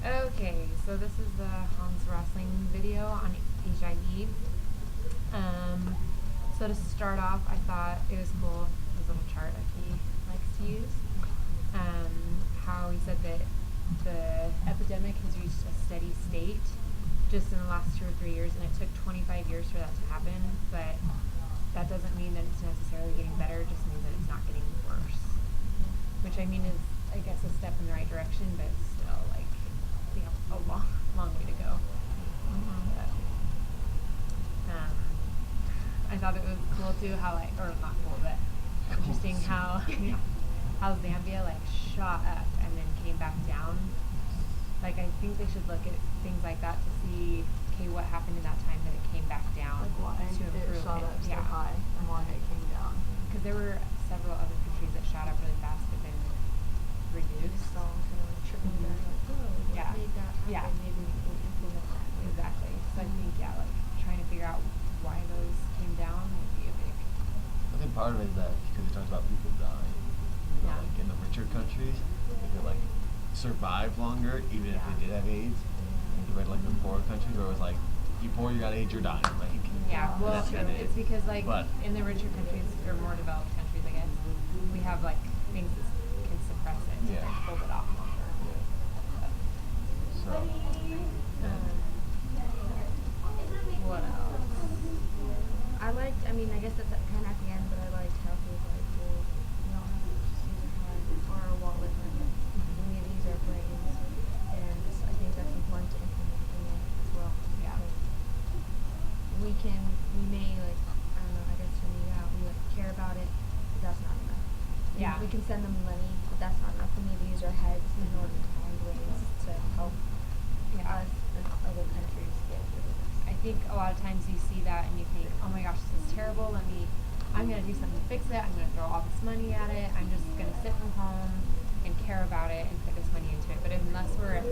Okay, so this is the Hans Rosling video on HIV. So to start off, I thought it was cool, his little chart that he likes to use. How he said that the epidemic has reached a steady state just in the last 2 or 3 years, and it took 25 years for that to happen, but that doesn't mean that it's necessarily getting better, it just means that it's not getting worse. Which I mean is, I guess, a step in the right direction, but still, like, a long way to go. But, I thought it was cool too how, like, or not cool, but interesting how how Zambia like shot up and then came back down. Like, I think they should look at things like that to see, okay, what happened in that time that it came back down. Like why to improve it shot up so high and why it came down. Because there were several other countries that shot up really fast but then reduced. So kind of like tripping down, like, oh, what Yeah. made that happen? Yeah. Maybe we can implement that. Exactly. So I think, like, trying to figure out why those came down would be a big. I think part of it is that because he talks about people dying, Yeah. like in the richer countries, they could like survive longer even if Yeah. they did have AIDS. And compared to like the poorer countries where it was like, you poor, you got AIDS, you're dying. Like, Yeah, and well, that's kinda it's it. because, like, But in the richer countries, or more developed countries, I guess, we have, like, things that can suppress it Yeah. and hold it off longer. so What else? I mean, I guess that's kind of at the end, but I liked how he was like, well, we don't have to just use our head or our wallet, we need to use our brains, and I think that's important to implement in life as well. Yeah. Because we may, like, I don't know, I guess for me, we like care about it, but that's not enough. Yeah. We can send them money, but that's not enough. We need to use our heads in order to find ways to help Yeah. us and other countries get rid of this. I think a lot of times you see that and you think, oh my gosh, this is terrible, I'm going to do something to fix it, I'm going to throw all this money at it, I'm just going to sit from home and care about it and put this money into it. But unless we're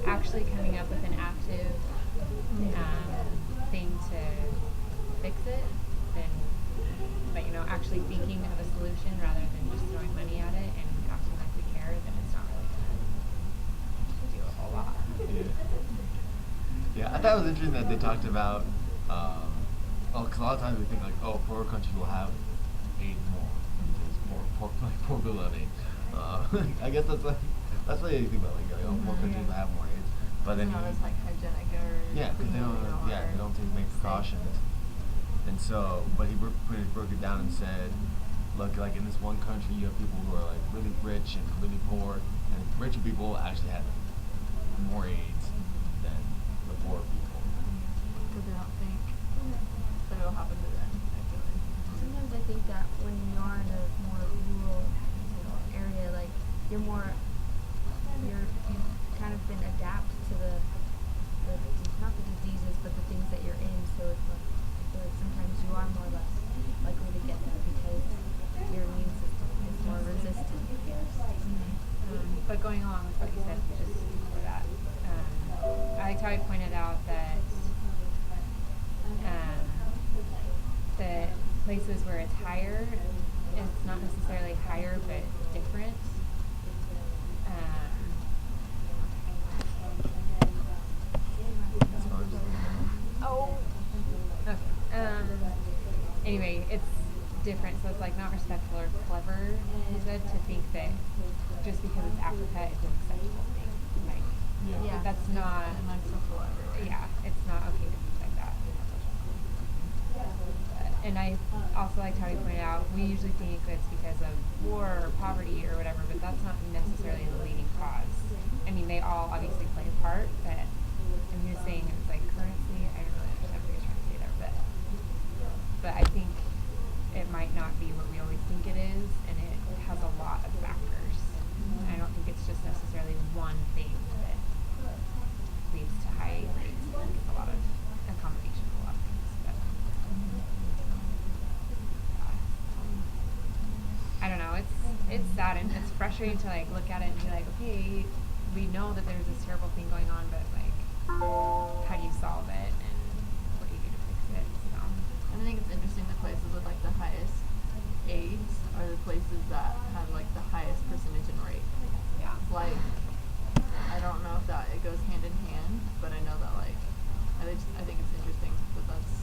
actually coming up with an active thing to fix it, then, but actually thinking of a solution rather than just throwing money at it and acting like we care, then it's not really going to do a whole lot. yeah, I thought it was interesting that they talked about, because a lot of times we think like, oh, poorer countries will have AIDS more, because poor people have AIDS. I guess that's what you think about, like, oh, poor countries will have more AIDS, but then It's not as like hygienic or yeah, because they clean, don't they don't take make precautions, and so but he broke it down and said, look, like in this one country you have people who are like really rich and really poor, and richer people actually have more AIDS than the poor people. because they don't think that it'll happen to them. I feel like. Sometimes I think that when you are in a more rural, area, like you've kind of been adapted to the not the diseases, but the things that you're in. So it's like I feel like sometimes you are more or less likely to get that because your immune system is more resistant. But going along with what you said just before that, I liked how he pointed out that the places where it's higher, it's not necessarily higher, but different. Oh. Okay. Anyway, it's different, so it's like not respectful or clever, he said, to think that just because it's Africa, it's an acceptable thing. Like, Yeah. that's not. And like social everywhere. Yeah, it's not okay to think like that. And I also liked how he pointed out, we usually think it's because of war or poverty or whatever, but that's not necessarily the leading cause. I mean, they all obviously play a part, but and he was saying it's like currency. I don't really understand what he was trying to say there, but I think it might not be what we always think it is, and it has a lot of factors. I don't think it's just necessarily one thing that leads to high rates. I think it's a combination of a lot of things. But, I don't know. It's sad and it's frustrating to like look at it and be like, okay, we know that there's this terrible thing going on, but like, how do you solve it and what do you do to fix it? So. I think it's interesting the places with like the highest AIDS are the places that have like the highest percentage in rate. Yeah. Like I don't know if that it goes hand in hand, but I know that like I think it's interesting that that's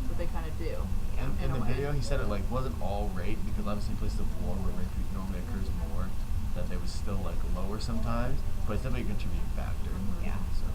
what they kind of do. In the video, he said it like wasn't all rape because obviously places of war where rape normally occurs more, that they was still like lower sometimes, but it's definitely a contributing factor. Yeah. So.